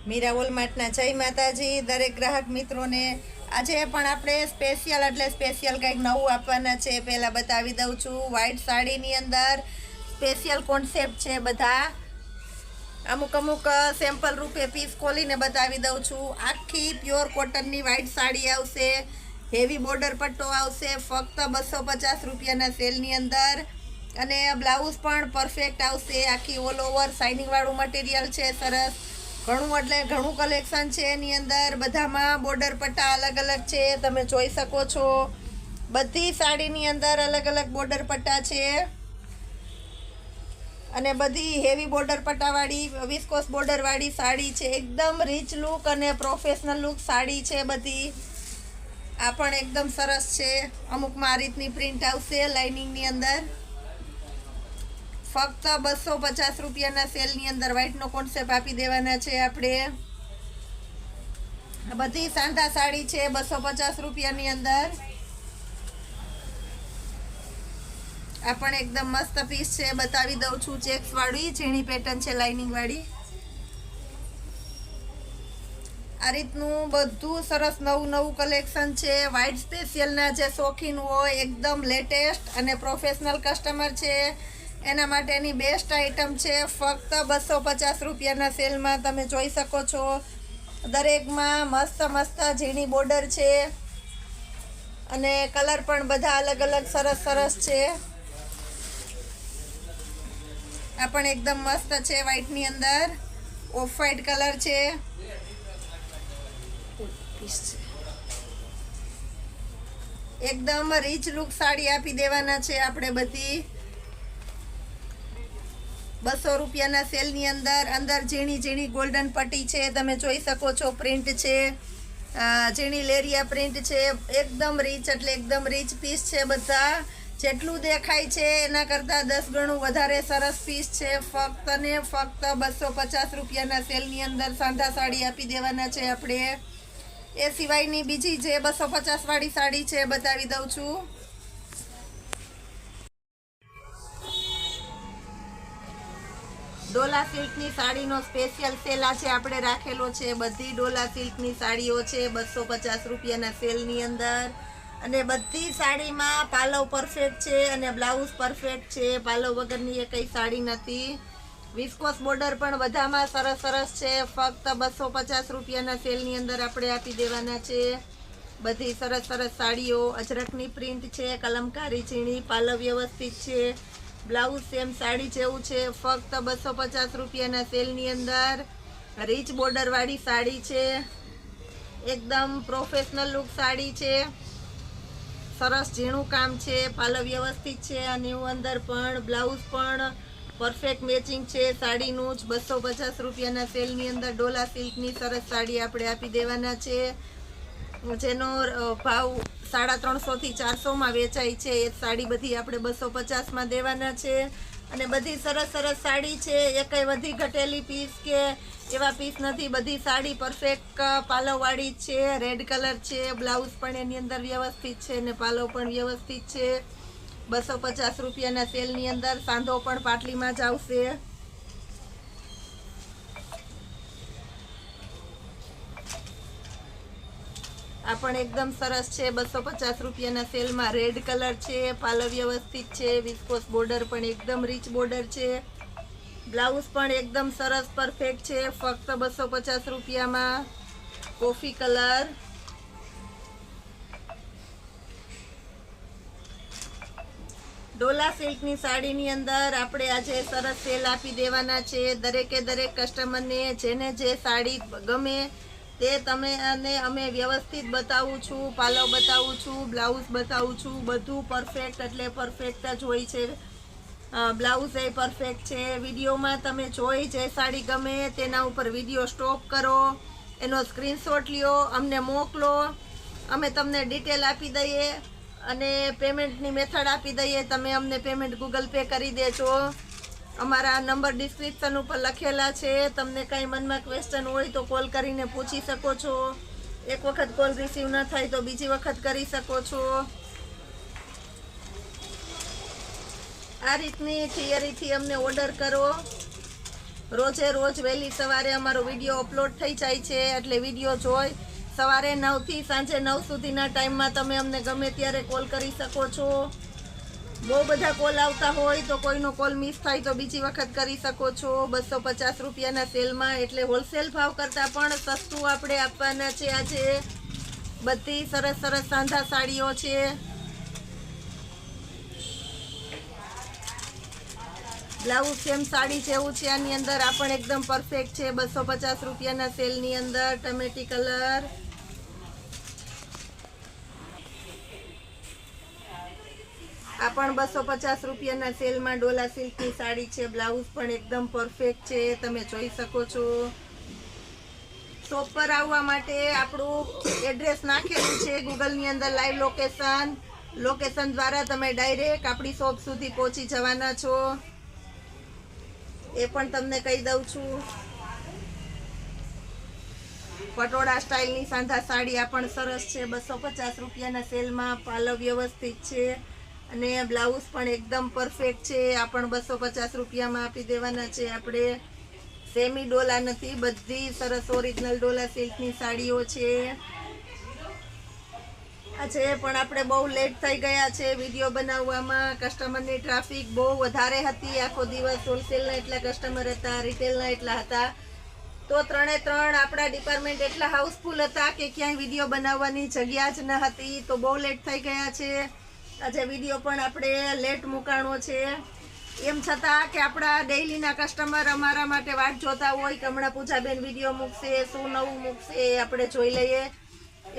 મીરા વોલમાર્ટના જય માતાજી દરેક ગ્રાહક મિત્રોને। આજે પણ આપણે સ્પેશિયલ કંઈક નવું આપવાના છે। પહેલાં બતાવી દઉં છું, વ્હાઇટ સાડીની અંદર સ્પેશિયલ કોન્સેપ્ટ છે। બધા અમુક સેમ્પલ રૂપે પીસ ખોલીને બતાવી દઉં છું। આખી પ્યોર કોટનની વ્હાઇટ સાડી આવશે, હેવી બોર્ડર પટ્ટો આવશે, ફક્ત 250 રૂપિયાના સેલની અંદર। અને બ્લાઉઝ પણ પરફેક્ટ આવશે, આખી ઓલ ઓવર શાઇનિંગવાળું મટીરિયલ છે, સરસ ઘણું કલેક્શન છે એની અંદર। બધામાં બોર્ડર પટ્ટા અલગ અલગ છે, તમે જોઈ શકો છો। બધી સાડીની અંદર અલગ અલગ બોર્ડર પટ્ટા છે અને બધી હેવી બોર્ડર પટ્ટાવાળી વિસ્કોસ બોર્ડરવાળી સાડી છે। એકદમ રીચ લુક અને પ્રોફેશનલ લુક સાડી છે બધી। આ પણ એકદમ સરસ છે, અમુકમાં આ રીતની પ્રિન્ટ આવશે લાઇનિંગની અંદર। ફક્ત 250 રૂપિયાના સેલની અંદર વ્હાઇટનો કોન્સેપ્ટ આપી દેવાના છે આપણે। બધી સાંધા સાડી છે 250 રૂપિયાની અંદર। આ પણ એકદમ મસ્ત પીસ છે, બતાવી દઉં છું, ચેક્સ વાળી ઝીણી પેટર્ન છે, લાઇનિંગ વાળી। આ રીતનું બધું સરસ નવું કલેક્શન છે। વ્હાઇટ સ્પેશિયલના જે શોખીન હોય, એકદમ લેટેસ્ટ અને પ્રોફેશનલ કસ્ટમર છે એના માટેની બેસ્ટ આઇટમ છે। ફક્ત 250 રૂપિયાના સેલમાં તમે જોઈ શકો છો। દરેકમાં મસ્ત ઝીણી બોર્ડર છે અને કલર પણ બધા અલગ અલગ સરસ છે। આ પણ એકદમ મસ્ત છે, વ્હાઇટની અંદર ઓફ વ્હાઇટ કલર છે। એકદમ રીચ લુક સાડી આપી દેવાના છે આપણે બધી 200 રૂપિયાના સેલની અંદર ઝીણી ગોલ્ડન પટ્ટી છે, તમે જોઈ શકો છો, પ્રિન્ટ છે, ઝીણી લેરિયા પ્રિન્ટ છે, એકદમ રીચ એટલે એકદમ રીચ પીસ છે। બધા જેટલું દેખાય છે એના કરતાં 10 ગણું વધારે સરસ પીસ છે। ફક્ત ને ફક્ત 250 રૂપિયાના સેલની અંદર સાંધા સાડી આપી દેવાના છે આપણે। એ સિવાયની બીજી જે 250 વાળી સાડી છે બતાવી દઉં છું। ડોલા સિલ્કની સાડીનો સ્પેશિયલ સેલ આજે આપણે રાખેલો છે। બધી ડોલા સિલ્કની સાડીઓ છે 250 રૂપિયાના સેલની અંદર। અને બધી સાડીમાં પાલવ પરફેક્ટ છે અને બ્લાઉઝ પરફેક્ટ છે, પાલવ વગરની એ કઈ સાડી નથી। વિસ્કોસ બોર્ડર પણ બધામાં સરસ છે। ફક્ત 250 રૂપિયાના સેલની અંદર આપણે આપી દેવાના છે। બધી સરસ સાડીઓ, અજરકની પ્રિન્ટ છે, કલમકારી ઝીણી, પાલવ વ્યવસ્થિત છે, બ્લાઉઝ સેમ સાડી જેવું છે। ફક્ત 250 રૂપિયાના સેલની અંદર રીચ બોર્ડરવાળી સાડી છે, એકદમ પ્રોફેશનલ લુક સાડી છે, સરસ ઝીણું કામ છે, પાલવ વ્યવસ્થિત છે અને એવું અંદર પણ બ્લાઉઝ પણ પરફેક્ટ મેચિંગ છે સાડીનું જ। 250 રૂપિયાના સેલની અંદર ડોલા સિલ્કની સરસ સાડી આપણે આપી દેવાના છે, જેનો ભાવ 350 થી 400માં વેચાય છે। એ સાડી બધી આપણે 250માં દેવાના છે। અને બધી સરસ સાડી છે, એ કંઈ વધી ઘટેલી પીસ કે એવા પીસ નથી। બધી સાડી પરફેક્ટ પાલવવાળી છે, રેડ કલર છે, બ્લાઉઝ પણ એની અંદર વ્યવસ્થિત છે અને પાલવ પણ વ્યવસ્થિત છે। 250 રૂપિયાના સેલની અંદર સાંધો પણ પાટલીમાં જ આવશે। આ પણ એકદમ સરસ છે, 250 રૂપિયાના સેલમાં રેડ કલર છે, પાલવ વ્યવસ્થિત છે, વિસ્કોસ બોર્ડર પણ એકદમ રીચ બોર્ડર છે, બ્લાઉઝ પણ એકદમ સરસ પરફેક્ટ છે। ફક્ત 250 રૂપિયામાં કોફી કલર, ડોલા સિલ્કની સાડીની અંદર આપણે આજે સરસ સેલ આપી દેવાના છે। દરેક કસ્ટમરને જેને જે સાડી ગમે તે અમે વ્યવસ્થિત બતાવું છું, પાલવ બતાવું છું, બ્લાઉઝ બતાવું છું, બધું પરફેક્ટ એટલે પરફેક્ટ જ હોય છે। બ્લાઉઝ એ પરફેક્ટ છે। વિડીયોમાં તમે જોઈ જે સાડી ગમે તેના ઉપર વિડીયો સ્ટોપ કરો, એનો સ્ક્રીનશોટ લ્યો, અમને મોકલો, અમે તમને ડિટેલ આપી દઈએ અને પેમેન્ટની મેથડ આપી દઈએ, તમે અમને પેમેન્ટ ગૂગલ પે કરી દેજો। અમારા નંબર ડિસ્ક્રિપ્શન ઉપર લખેલા છે, તમને કંઈ મનમાં ક્વેશ્ચન હોય તો કોલ કરીને પૂછી શકો છો। એક વખત કોલ રિસીવ ન થાય તો બીજી વખત કરી શકો છો। આ રીતની થિયરીથી અમને ઓર્ડર કરો। રોજે રોજ વહેલી સવારે અમારો વિડીયો અપલોડ થઈ જાય છે, એટલે વિડીયો જોઈ સવારે 9 થી સાંજે 9 સુધીના ટાઈમમાં તમે અમને ગમે ત્યારે કોલ કરી શકો છો. બહુ બધા કોલ આવતા હોય તો કોઈનો કોલ મિસ થાય તો બીજી વખત કરી શકો છો. 250 રૂપિયાના સેલમાં, એટલે હોલસેલ ભાવ કરતાં પણ સસ્તું આપણે આપવાના છે આજે. બધી સરસ સરસ સાંધા સાડીઓ છે. બ્લાઉઝ સેમ સાડી જેવું છે, આની અંદર આ પણ એકદમ પરફેક્ટ છે. 250 રૂપિયાના સેલની અંદર ટમેટી કલર, આ પણ 250 રૂપિયાના સેલમાં ડોલા સિલ્કની સાડી છે. બ્લાઉઝ પણ એકદમ પરફેક્ટ છે, તમે જોઈ શકો છો. શોપ પર આવવા માટે આપણું એડ્રેસ નાખેલું છે ગૂગલની અંદર, લાઈવ લોકેશન દ્વારા તમે ડાયરેક્ટ આપણી શોપ સુધી પહોંચી જવાના છો. એ પણ તમને કહી દઉં છું. પટોળા સ્ટાઇલની સાંધા સાડી આ પણ સરસ છે. 250 રૂપિયાના સેલમાં, પાલવ વ્યવસ્થિત છે અને બ્લાઉઝ પણ એકદમ પરફેક્ટ છે. આ પણ 250 રૂપિયામાં આપી દેવાના છે આપણે. સેમી ડોલા નથી, બધી સરસ ઓરિજિનલ ડોલા સિલ્કની સાડીઓ છે. આજે પણ આપણે બહુ લેટ થઈ ગયા છે વિડીયો બનાવવામાં. કસ્ટમરની ટ્રાફિક બહુ વધારે હતી. આખો દિવસ હોલસેલના એટલા કસ્ટમર હતા, રિટેલના એટલા હતા, તો 3 આપણા ડિપાર્ટમેન્ટ એટલા હાઉસફુલ હતા કે ક્યાંય વિડીયો બનાવવાની જગ્યા જ ન હતી. તો બહુ લેટ થઈ ગયા છે. આજે વિડીયો પણ આપણે લેટ મૂકાણો છે. એમ છતાં કે આપણા ડેઈલીના કસ્ટમર અમારા માટે વાટ જોતા હોય કે હમણાં પૂજાબેન વિડીયો મૂકશે, શું નવું મૂકશે, એ આપણે જોઈ લઈએ.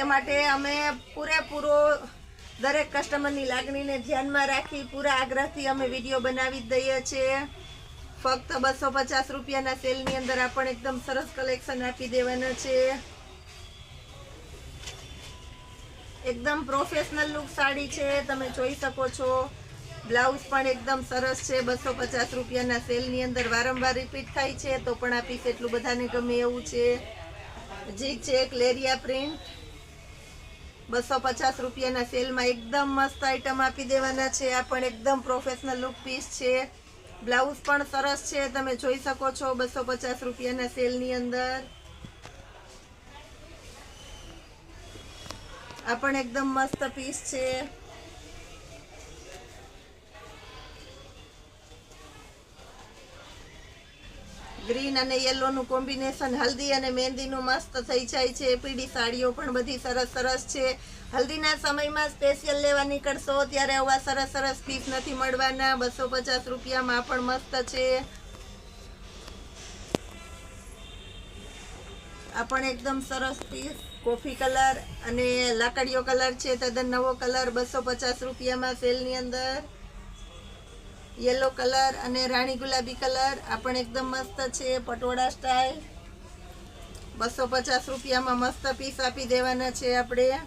એ માટે અમે પૂરેપૂરો દરેક કસ્ટમરની લાગણીને ધ્યાનમાં રાખી પૂરા આગ્રહથી અમે વિડીયો બનાવી જ દઈએ છીએ. ફક્ત 250 રૂપિયાના સેલની અંદર આ પણ એકદમ સરસ કલેક્શન આપી દેવાના છે. એકદમ પ્રોફેશનલ લુક સાડી છે, તમે જોઈ શકો છો. બ્લાઉઝ પણ એકદમ સરસ છે. 250 રૂપિયાના સેલની અંદર વારંવાર રિપીટ થાય છે તો પણ આ પીસ એટલું બધાને ગમે એવું છે. જી છે લેરિયા પ્રિન્ટ, 250 રૂપિયાના સેલમાં એકદમ મસ્ત આઈટમ આપી દેવાના છે. આ પણ એકદમ પ્રોફેશનલ લુક પીસ છે. બ્લાઉઝ પણ સરસ છે, તમે જોઈ શકો છો. 250 રૂપિયાના સેલની અંદર આ પણ એકદમ મસ્ત પીસ છે. ગ્રીન અને યલોનું કોમ્બિનેશન હલ્દી અને મહેંદીનું મસ્ત થઈ જાય છે. પીળી સાડીઓ પણ બધી સરસ સરસ છે. હલ્દીના સમયમાં સ્પેશિયલ લેવા નીકળશો ત્યારે આવા સરસ સરસ પીસ નથી મળવાના. 250 રૂપિયામાં પણ મસ્ત છે. આ પણ એકદમ સરસ પીસ, કોફી કલર અને લાકડીયો કલર છે, તદ્દન નવો કલર. 250 રૂપિયામાં સેલની અંદર. યલો કલર અને રાણી ગુલાબી કલર આ પણ એકદમ મસ્ત છે. પટોળા સ્ટાઇલ 250 રૂપિયામાં મસ્ત પીસ આપી દેવાના છે આપણે.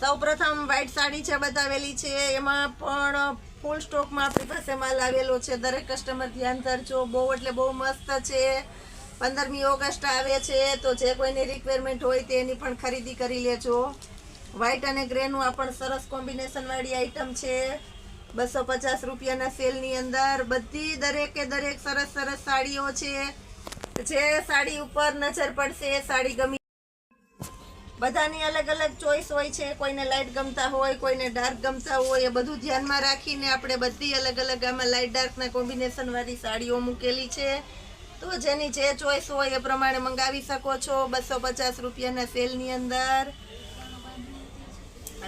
સૌપ્રથમ વ્હાઈટ સાડી છે બતાવેલી છે, એમાં પણ ફૂલ સ્ટોકમાં આપણી પાસે માલ આવેલો છે. દરેક કસ્ટમર ધ્યાન ધરજો, બહુ એટલે બહુ મસ્ત છે. 15મી ઓગસ્ટ આવે છે તો જે કોઈની રિક્વાયરમેન્ટ હોય તેની પણ ખરીદી કરી લેજો. વ્હાઈટ અને ગ્રેનું આ પણ સરસ કોમ્બિનેશન વાળી આઈટમ છે. 250 રૂપિયાના સેલની અંદર બધી દરેકે દરેક સરસ સરસ સાડીઓ છે. જે સાડી ઉપર નજર પડશે એ સાડી ગમી. બધાની અલગ અલગ ચોઈસ હોય છે. કોઈને લાઇટ ગમતા હોય, કોઈને ડાર્ક ગમતા હોય, એ બધું ધ્યાનમાં રાખીને આપણે બધી અલગ અલગ આમાં લાઇટ ડાર્કના કોમ્બિનેશન વાળી સાડીઓ મૂકેલી છે. તો જેની જે ચોઈસ હોય એ પ્રમાણે મંગાવી શકો છો. 250 રૂપિયાના સેલની અંદર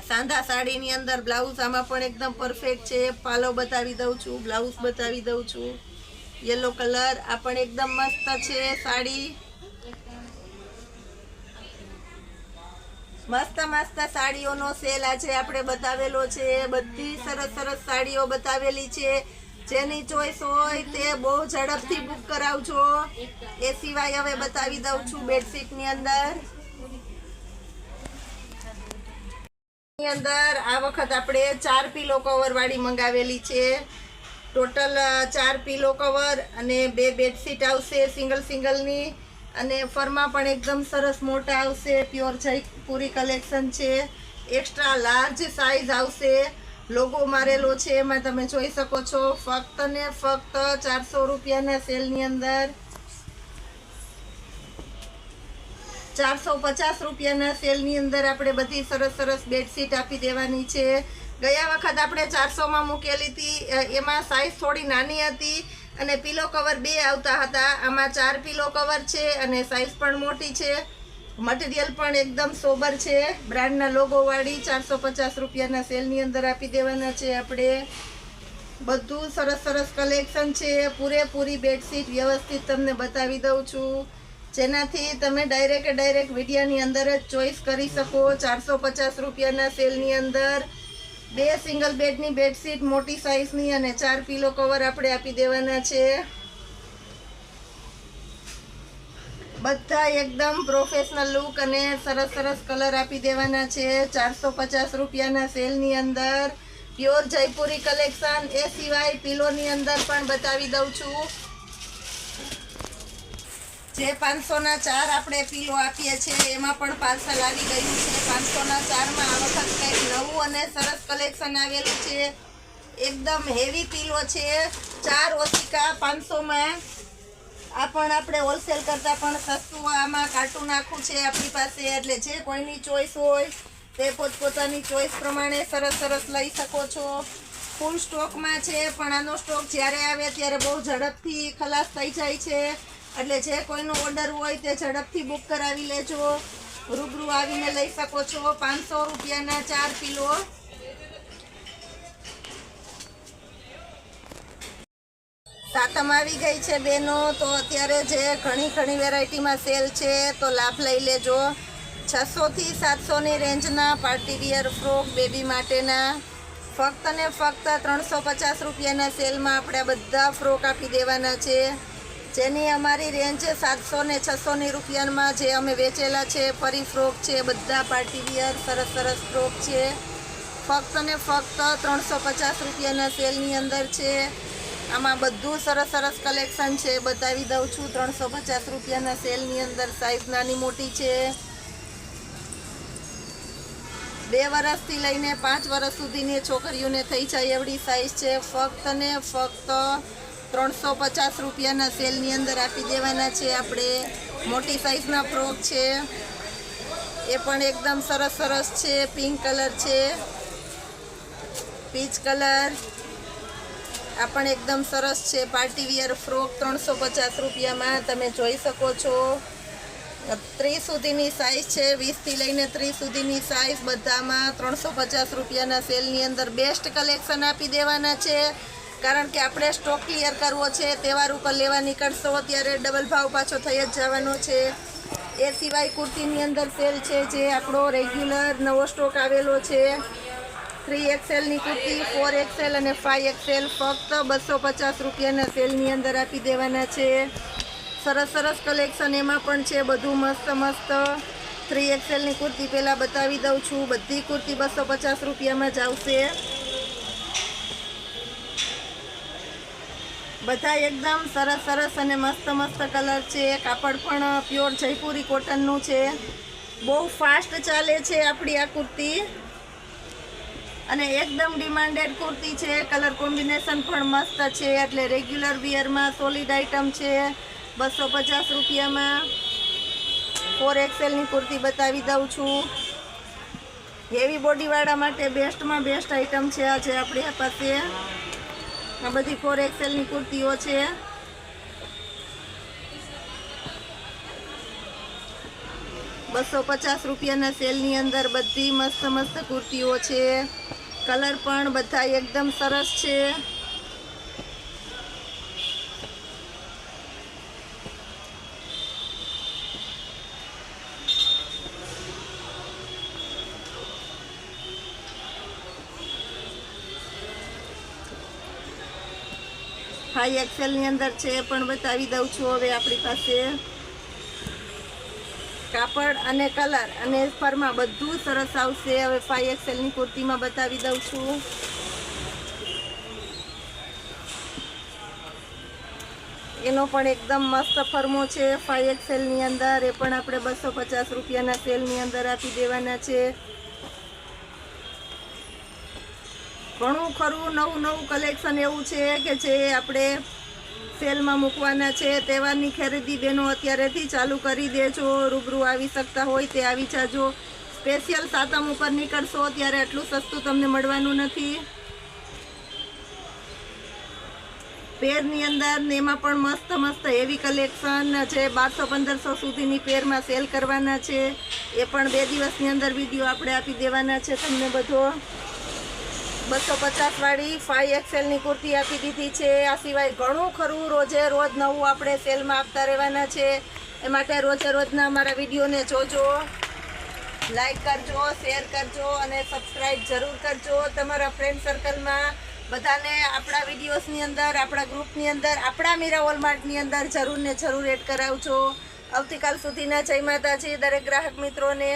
સાંધા સાડીની અંદર બ્લાઉઝ આમાં પણ એકદમ પરફેક્ટ છે. પાલો બતાવી દઉં છું, બ્લાઉઝ બતાવી દઉં છું. યલો કલર આ પણ એકદમ મસ્ત છે. સાડી મસ્ત મસ્ત સાડીઓનો સેલ આજે આપણે બતાવેલો છે. બધી સરસ સરસ સાડીઓ બતાવેલી છે. જેની ચોઈસ હોય તે બહુ ઝડપથી બુક કરાવજો. એ સિવાય હવે બતાવી દઉં છું બેડશીટની અંદર. આ વખત આપણે 4 પીલો કવર વાળી મંગાવેલી છે. ટોટલ 4 પીલો કવર અને 2 બેડશીટ આવશે સિંગલની, અને ફરમાં પણ એકદમ સરસ મોટા આવશે. પ્યોર જયપુરી કલેક્શન છે. એક્સ્ટ્રા લાર્જ સાઈઝ આવશે. લોગો મારેલો છે, એમાં તમે જોઈ શકો છો. ફક્ત ને ફક્ત 400 રૂપિયાના સેલની અંદર 450 રૂપિયાના સેલની અંદર આપણે બધી સરસ સરસ બેડશીટ આપી દેવાની છે. ગયા વખત આપણે 400માં મૂકેલી હતી, એમાં સાઈઝ થોડી નાની હતી અને પીલો કવર 2 આવતા હતા. આમાં 4 પીલો કવર છે અને સાઈઝ પણ મોટી છે. મટીરિયલ પણ એકદમ સોબર છે. બ્રાન્ડના લોગોવાળી 450 રૂપિયાના સેલની અંદર આપી દેવાના છે. આપણે બધું સરસ સરસ કલેક્શન છે. પૂરેપૂરી બેડશીટ વ્યવસ્થિત તમને બતાવી દઉં છું, જેનાથી તમે ડાયરેક્ટ વિડીયોની અંદર જ ચોઈસ કરી શકો. 450 રૂપિયાના સેલની અંદર 2 સિંગલ બેડની બેડશીટ મોટી સાઈઝની અને 4 પીલો કવર આપણે આપી દેવાના છે. બધા એકદમ પ્રોફેશનલ લુક અને સરસ સરસ કલર આપી દેવાના છે. 450 રૂપિયાના સેલની અંદર પ્યોર જયપુરી કલેક્શન. એ સિવાય પીલોની અંદર પણ બતાવી દઉં છું. જે 500ના 4 આપણે પીલો આપીએ છીએ એમાં પણ પાર્સલ આવી ગયું છે. 500ના 4માં આ વખત કંઈક નવું અને સરસ કલેક્શન આવેલું છે. એકદમ હેવી પીલો છે. 4 ઓશિકા 500માં. આ પણ આપણે હોલસેલ કરતાં પણ સસ્તું આમાં કાર્ટૂન આખું છે આપણી પાસે. એટલે જે કોઈની ચોઈસ હોય તે પોતપોતાની ચોઈસ પ્રમાણે સરસ સરસ લઈ શકો છો. ફૂલ સ્ટોકમાં છે, પણ આનો સ્ટોક જ્યારે આવે ત્યારે બહુ ઝડપથી ખલાસ થઈ જાય છે. એટલે જે કોઈનો ઓર્ડર હોય તે ઝડપથી બુક કરાવી લેજો. રૂબરૂ આવીને લઈ શકો છો. 500 રૂપિયાના 4 પીલો. સાતમ આવી ગઈ છે બેનો, તો અત્યારે જે ઘણી વેરાયટીમાં સેલ છે તો લાભ લઈ લેજો. 600 થી 700ની રેન્જના પાર્ટીવિયર ફ્રોક બેબી માટેના ફક્ત ને ફક્ત 350 રૂપિયાના સેલમાં આપણે બધા ફ્રોક આપી દેવાના છે. જેની અમારી રેન્જ 700 ને 600ની રૂપિયામાં જે અમે વેચેલા છે ફરી ફ્રોક છે. બધા પાર્ટીવિયર સરસ સરસ ફ્રોક છે. ફક્ત ને ફક્ત 350 રૂપિયાના સેલની અંદર છે. આમાં બધું સરસ સરસ કલેક્શન છે, બતાવી દઉં છું. 350 રૂપિયાના સેલની અંદર સાઈઝ નાની મોટી છે. 2 વર્ષથી લઈને 5 વર્ષ સુધીની છોકરીઓને થઈ જાય એવડી સાઈઝ છે. ફક્ત ને ફક્ત 350 રૂપિયાના સેલની અંદર આપી દેવાના છે. આપણે મોટી સાઈઝના ફ્રોક છે, એ પણ એકદમ સરસ સરસ છે. પિંક કલર છે, પીચ કલર. આ પણ એકદમ સરસ છે પાર્ટીવિયર ફ્રોક. 350 રૂપિયામાં તમે જોઈ શકો છો. 30 સુધીની સાઈઝ છે, 20થી લઈને 30 સુધીની સાઈઝ બધામાં 350 રૂપિયાના સેલની અંદર બેસ્ટ કલેક્શન આપી દેવાના છે. કારણ કે આપણે સ્ટોક ક્લિયર કરવો છે. તહેવાર ઉપર લેવા નીકળશો ત્યારે ડબલ ભાવ પાછો થઈ જ જવાનો છે. એ સિવાય કુર્તીની અંદર સેલ છે, જે આપણો રેગ્યુલર નવો સ્ટોક આવેલો છે. 3XLની કુર્તી, 4XL અને 5XL ફક્ત 250 રૂપિયાના સેલની અંદર આપી દેવાના છે. સરસ સરસ કલેક્શન એમાં પણ છે, બધું મસ્ત મસ્ત. 3XLની કુર્તી પહેલાં બતાવી દઉં છું. બધી કુર્તી 250 રૂપિયામાં જ આવશે. બધા એકદમ સરસ સરસ અને મસ્ત મસ્ત કલર છે. કાપડ પણ પ્યોર જયપુરી કોટનનું છે. બહુ ફાસ્ટ ચાલે છે આપણી આ કુર્તી અને એકદમ ડિમાન્ડેડ કુર્તી છે. કલર કોમ્બિનેશન પણ મસ્ત છે. એટલે રેગ્યુલર વિયરમાં સોલિડ આઇટમ છે. 250 રૂપિયામાં 4XLની કુર્તી બતાવી દઉં છું. હેવી બોડીવાળા માટે બેસ્ટમાં બેસ્ટ આઇટમ છે આજે આપણી પાસે. આ બધી 4XLની કુર્તીઓ છે. ₹250 રૂપિયાના સેલની અંદર બધી મસ્ત મસ્ત કુર્તીઓ છે. કલર પણ બધા એકદમ સરસ છે. હાઈ એક્સેલની અંદર છે, પણ બતાવી દઉં છું. હવે આપણી પાસે કાપડ અને કલર અને ફરમાં બધું સરસ આવશે. હવે 5XLની કુર્તીમાં બતાવી દઉં છું. એનો પણ એકદમ મસ્ત ફરમો છે 5XLની અંદર. એ પણ આપણે 250 રૂપિયાના સેલની અંદર આપી દેવાના છે. ઘણું ખરું નવું કલેક્શન એવું છે કે જે આપણે સેલમાં મૂકવાના છે. તહેવારની ખરીદી બહેનો અત્યારેથી ચાલુ કરી દેજો. રૂબરૂ આવી શકતા હોય તે આવી જાજો. સ્પેશિયલ સાતમ ઉપર નીકળશો ત્યારે આટલું સસ્તું તમને મળવાનું નથી. પેરની અંદર ને એમાં પણ મસ્ત હેવી કલેક્શન છે. 1200-1500 સુધીની પેરમાં સેલ કરવાના છે. એ પણ 2 દિવસની અંદર વિડીયો આપણે આપી દેવાના છે તમને બધો. 250 વાળી 5XL ની કુર્તી આપી દીધી છે. આ સિવાય ઘણું ખરું રોજે રોજ નવું આપણે સેલમાં આપતા રહેવાના છે. એ માટે રોજે રોજના અમારા વિડીયોને જોજો, લાઈક કરજો, શેર કરજો અને સબસ્ક્રાઈબ જરૂર કરજો. તમારા ફ્રેન્ડ સર્કલમાં બધાને આપણા વિડીયોઝની અંદર, આપણા ગ્રુપની અંદર, આપણા મીરા વોલમાર્ટની અંદર જરૂર એડ કરાવજો. આવતીકાલ સુધીના જય માતાજી દરેક ગ્રાહક મિત્રોને.